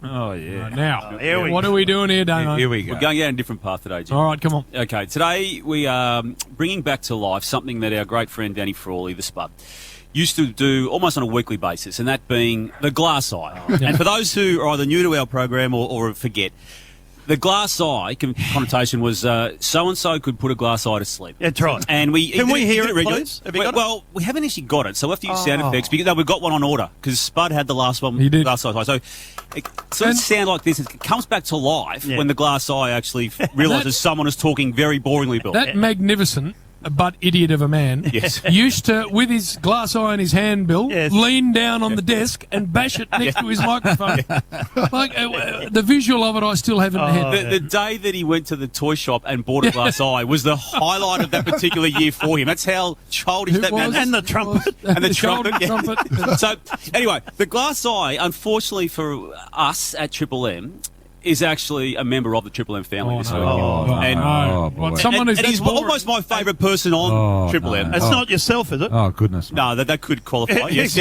Oh, yeah. Now, what are we doing here, Damo? Here we go. We're going down a different path today, Jim. All right, come on. Okay, today we are bringing back to life something that our great friend Danny Frawley, the Spud, used to do almost on a weekly basis, and that being the glass eye. And for those who are either new to our program or forget, the glass eye connotation was so-and-so could put a glass eye to sleep. That's right. And Can we hear it, please? Have you got it? Well, we haven't actually got it, so we'll have to use sound effects. Because we've got one on order, because Spud had the last one. He did. Glass eye. So it sort of sounds like this. It comes back to life when the glass eye actually realises someone is talking very boringly, Bill. That magnificent but idiot of a man used to, with his glass eye in his hand, Bill, lean down on the desk and bash it next to his microphone. Like, the visual of it I still have in my head. The day that he went to the toy shop and bought a glass eye was the highlight of that particular year for him. That's how childish that man was. And the trumpet. And the trumpet. So, anyway, the glass eye, unfortunately for us at Triple M, is actually a member of the Triple M family this week. Someone who's and he's almost my favourite person on Triple M. It's not yourself, is it? Oh, goodness. No, that could qualify, yes.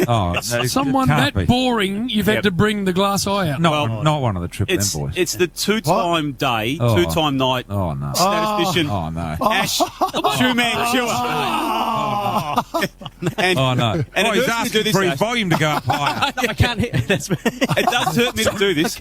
No, someone that boring, you've had to bring the glass eye out. Not one of the Triple M boys. It's the two-time day, two-time night statistician. Oh, no. Ash Shoeman Chewer. No. And he's asking for his volume to go up higher. I can't hear. It does hurt me to do this.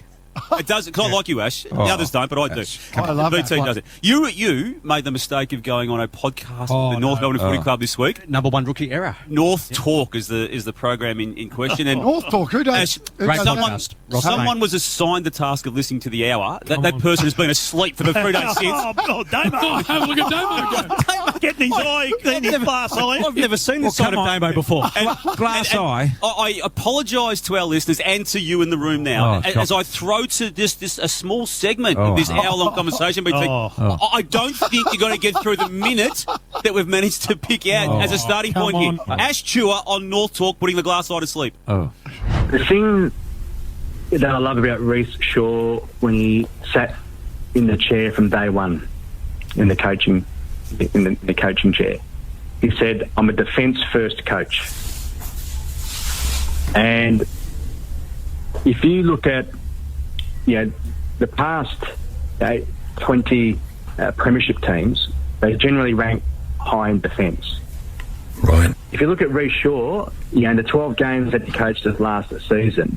It does. Because I like you, Ash. The others don't, but I do. I love BT it. does it. You made the mistake of going on a podcast with the North Melbourne Footy Club this week. Number one rookie error. North Talk is the program in question. And North Talk, who does? someone was assigned the task of listening to the hour. That person has been asleep for the 3 days since. Damo. Have a look at Damo go. Getting his glass eye. I've never seen this side of Damo before. Glass eye. I apologise to our listeners and to you in the room now as I throw to just a small segment of this hour-long conversation. I don't think you're going to get through the minute that we've managed to pick out as a starting point here. Ash Chewer on North Talk putting the glass eye to sleep. The thing that I love about Reece Shaw when he sat in the chair from day one in the coaching chair, he said, "I'm a defence-first coach." And if you look at the past 20 premiership teams, they generally rank high in defence. Right. If you look at Reece Shaw, in the 12 games that he coached us last season,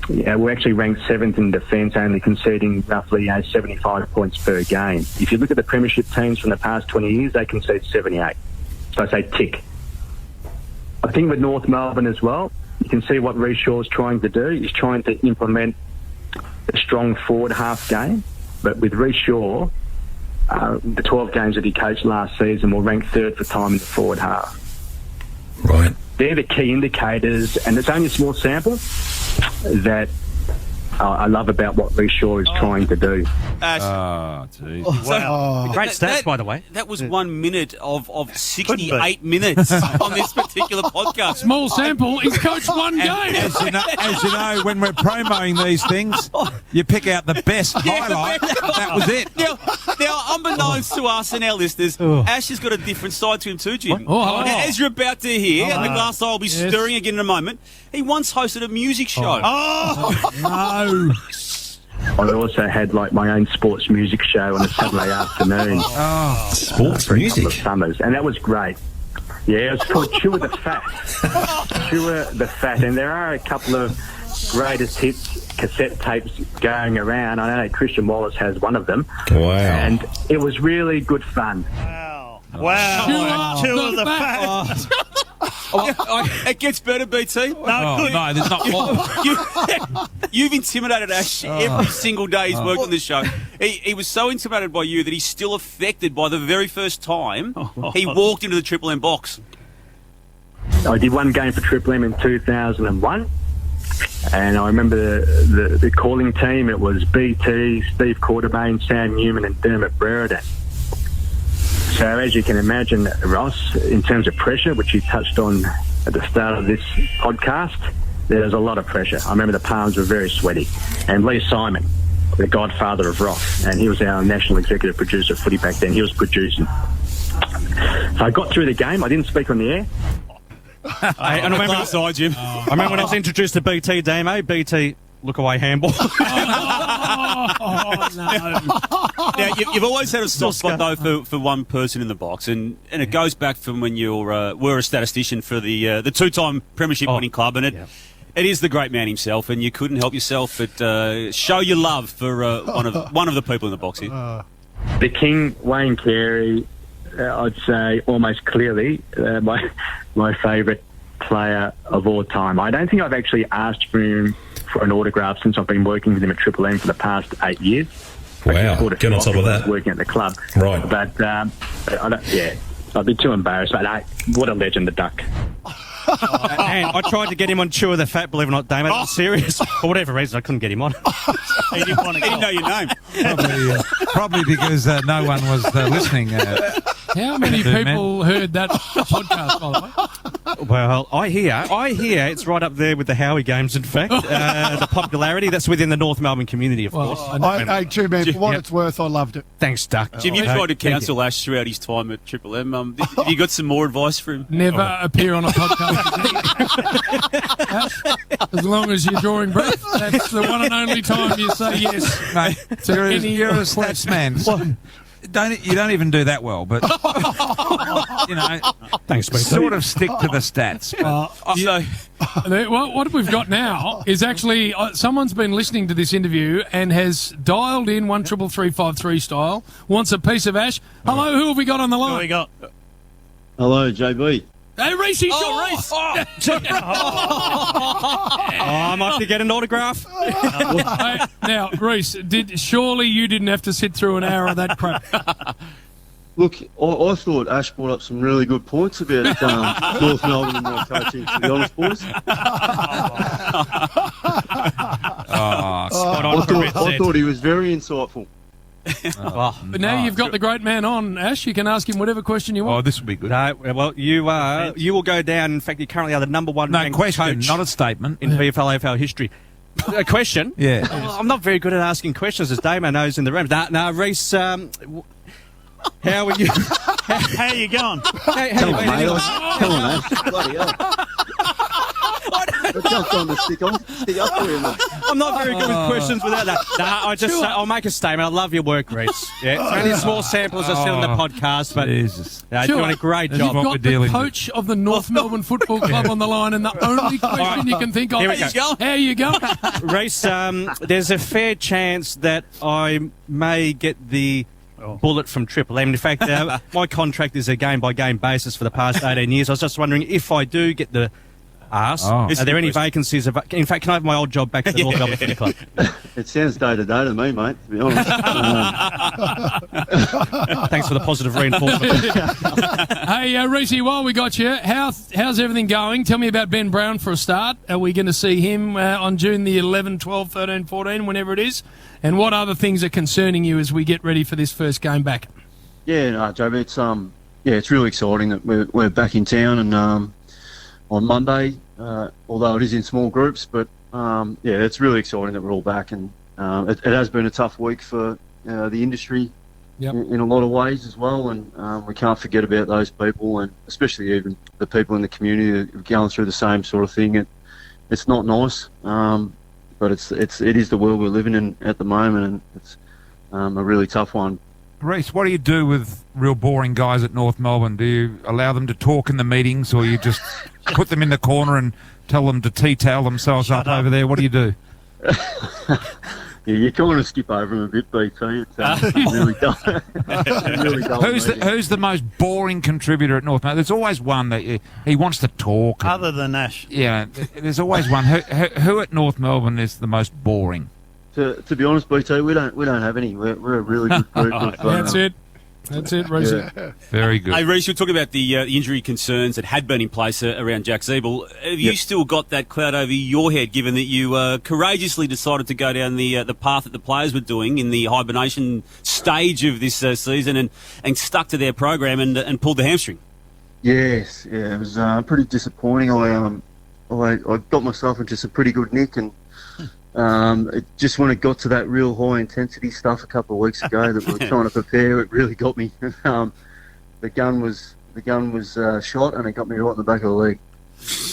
we're actually ranked 7th in defence, only conceding roughly 75 points per game. If you look at the premiership teams from the past 20 years, they concede 78. So I say tick. I think with North Melbourne as well, you can see what Reece Shaw is trying to do. He's trying to implement a strong forward half game, but with Reece Shaw, the 12 games that he coached last season will rank 3rd for time in the forward half. Right. They're the key indicators, and it's only a small sample that I love about what Reece Shaw is trying to do. Jeez. Wow. Great stats, by the way. That was 1 minute of 68 minutes on this particular podcast. Small sample. He's coached one game. As you know, when we're promoting these things, you pick out the best highlight. That was it. Now, unbeknownst to us and our listeners, Ash has got a different side to him too, Jim. Now, as you're about to hear, and the glass eye will be stirring again in a moment, he once hosted a music show. No. I also had my own sports music show on a Saturday afternoon. Sports music? Summers, and that was great. Yeah, it's called Chewer the Fat. Chewer the Fat, and there are a couple of greatest hits cassette tapes going around. I know Christian Wallace has one of them. Wow. And it was really good fun. Wow. Chewer the Fat. It gets better, BT. No, there's not more. You've intimidated Ash every single day he's worked on this show. He was so intimidated by you that he's still affected by the very first time he walked into the Triple M box. I did one game for Triple M in 2001. And I remember the calling team. It was BT, Steve Quartermain, Sam Newman and Dermot Brereton. So as you can imagine, Ross, in terms of pressure, which you touched on at the start of this podcast, there was a lot of pressure. I remember the palms were very sweaty. And Lee Simon, the godfather of rock, and he was our national executive producer of footy back then. He was producing. So I got through the game. I didn't speak on the air. And I remember when I was introduced to BT, Damo, BT look away handball. Now, you've always had a soft spot, though, for one person in the box, and it goes back from when you were a statistician for the two-time premiership winning club, and it is the great man himself, and you couldn't help yourself but show your love for one of the people in the box here. The King, Wayne Carey, I'd say almost clearly my favourite player of all time. I don't think I've actually asked for him for an autograph since I've been working with him at Triple M for the past 8 years. Wow, get on top of that. Working at the club. Right. But, I'd be too embarrassed. But what a legend, the Duck. And I tried to get him on Chew of the Fat, believe it or not, Damon. I'm serious. For whatever reason, I couldn't get him on. He didn't know your name. Probably because no one was listening. How many people heard that podcast, by the way? Well, I hear it's right up there with the Howie games, in fact. The popularity, that's within the North Melbourne community, of course. Hey, Jim, man, for what it's worth, I loved it. Thanks, Duck. Jim, you tried to counsel Ash throughout his time at Triple M. Have you got some more advice for him? Never appear on a podcast. As long as you're drawing breath, that's the one and only time you say yes. Mate, you're a stats man. You don't even do that well, but Thanks, mate. sort of stick to the stats. What we've got now is actually someone's been listening to this interview and has dialed in 133353 style, wants a piece of Ash. Hello, who have we got on the line? Who we got? Hello, JB. Hey, Reece Shaw! Reece. I might have to get an autograph. Hey, now, Reece, surely you didn't have to sit through an hour of that crap. Look, I thought Ash brought up some really good points about North Melbourne and my coaching, to be honest, boys. I thought he was very insightful. But now you've got the great man on, Ash. You can ask him whatever question you want. Oh, this will be good. No, well, you will go down. In fact, you currently are the number one ranked question, coach not a statement. in VFL AFL history. A question? Yeah. I'm not very good at asking questions, as Damo knows in the room. Now, Reece, how are you? How you going? How you Come been on, anyway? mate. Come on, Ash. Bloody hell. I jumped on the stick up for you, mate. I'm not very good with questions without that. I'll make a statement. I love your work, Reece. Yeah, it's only a small sample, as I said on the podcast, but Jesus. you're doing a great You've job. what we're got the dealing coach of the North Melbourne Football Club on the line, and the only question you can think of Here we is, go. how you going? Reece, there's a fair chance that I may get the bullet from Triple M. In fact, my contract is a game-by-game basis for the past 18 years. I was just wondering if I do get the arse, are there any vacancies? In fact, can I have my old job back at the North Melbourne Footy Club? It sounds day-to-day to me, mate, to be honest. Thanks for the positive reinforcement. Hey, Reece, while we got you, how's everything going? Tell me about Ben Brown for a start. Are we going to see him on June the 11, 12, 13, 14, whenever it is? And what other things are concerning you as we get ready for this first game back? Yeah, no, JB, it's really exciting that we're back in town and on Monday, although it is in small groups, but it's really exciting that we're all back, and it has been a tough week for the industry in a lot of ways as well, and we can't forget about those people, and especially even the people in the community that are going through the same sort of thing. It's not nice, but it is the world we're living in at the moment, and it's a really tough one. Reece, what do you do with real boring guys at North Melbourne? Do you allow them to talk in the meetings, or you just put them in the corner and tell them to tea-towel themselves up over there? What do you do? Yeah, you kind of skip over them a bit, BT. It really does. Who's the most boring contributor at North Melbourne? There's always one that he wants to talk. Other than Ash. Yeah, there's always one. Who at North Melbourne is the most boring? To be honest, BT, we don't have any. We're a really good group. That's it, Reece. Yeah. Very good. Hey, Reece, you're talking about the injury concerns that had been in place around Jack Zeeble. Have you still got that cloud over your head, given that you courageously decided to go down the path that the players were doing in the hibernation stage of this season and stuck to their program and pulled the hamstring? Yes, yeah, it was pretty disappointing. I got myself into some pretty good nick, and it just when it got to that real high intensity stuff a couple of weeks ago that we were trying to prepare, it really got me. The gun was shot, and it got me right in the back of the leg.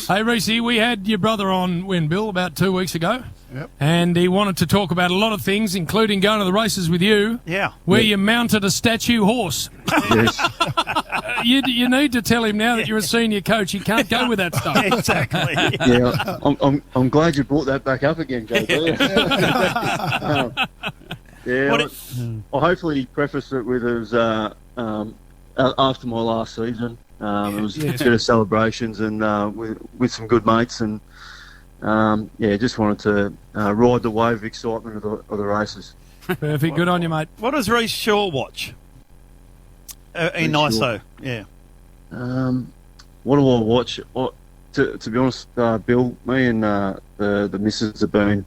Hey, Reece, we had your brother on when, Bill, about 2 weeks ago. Yep. And he wanted to talk about a lot of things, including going to the races with you. Yeah. Where you mounted a statue horse. Yes. You need to tell him now that you're a senior coach, he can't go with that stuff. Exactly. Yeah, I'm glad you brought that back up again, JB. I'll hopefully preface it with it was after my last season. It was a bit of celebrations and with some good mates, and just wanted to ride the wave of excitement of the races. Perfect. Good on you, mate. What does Reece Shaw watch in ISO? Yeah. What do I watch? To be honest, Bill, me and the missus have been.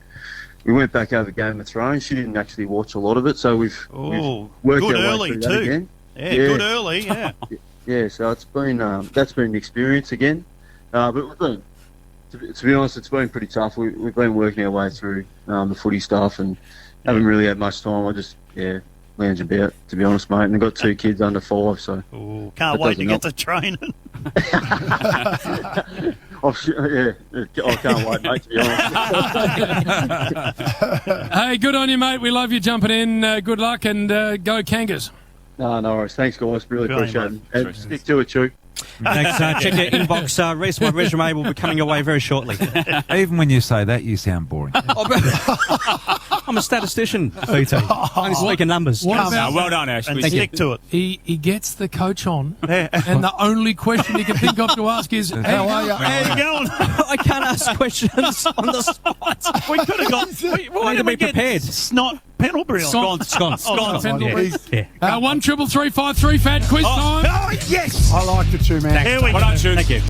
We went back over Game of Thrones. She didn't actually watch a lot of it, so we've worked good our early way through that again. Yeah, good early. Yeah. Yeah, so it's been that's been an experience again. But we've been, to be honest, it's been pretty tough. We've been working our way through the footy stuff and haven't really had much time. I just lounge about, to be honest, mate. And I've got 2 kids under 5, so can't wait to get to training. I can't wait, mate, to be honest. Hey, good on you, mate. We love you jumping in. Good luck and go Kangas. No worries. Thanks, guys. Really appreciate it. And stick to it, Chew. Thanks. Check your inbox. Reece, my resume will be coming your way very shortly. Even when you say that, you sound boring. I'm a statistician, BT. Only speaking numbers. What about, well done, Ash. And stick to it. he gets the coach on, and the only question he can think of to ask is, how are you? How you going? I can't ask questions on the spot. We could have got. Why Need to did we be get prepared. Snot Pendlebury on? Scones. Pendlebury. 1 333 53 fat quiz time. Oh, yes! I like the 2 man. Here we go. Well done, Shoes. Thank you.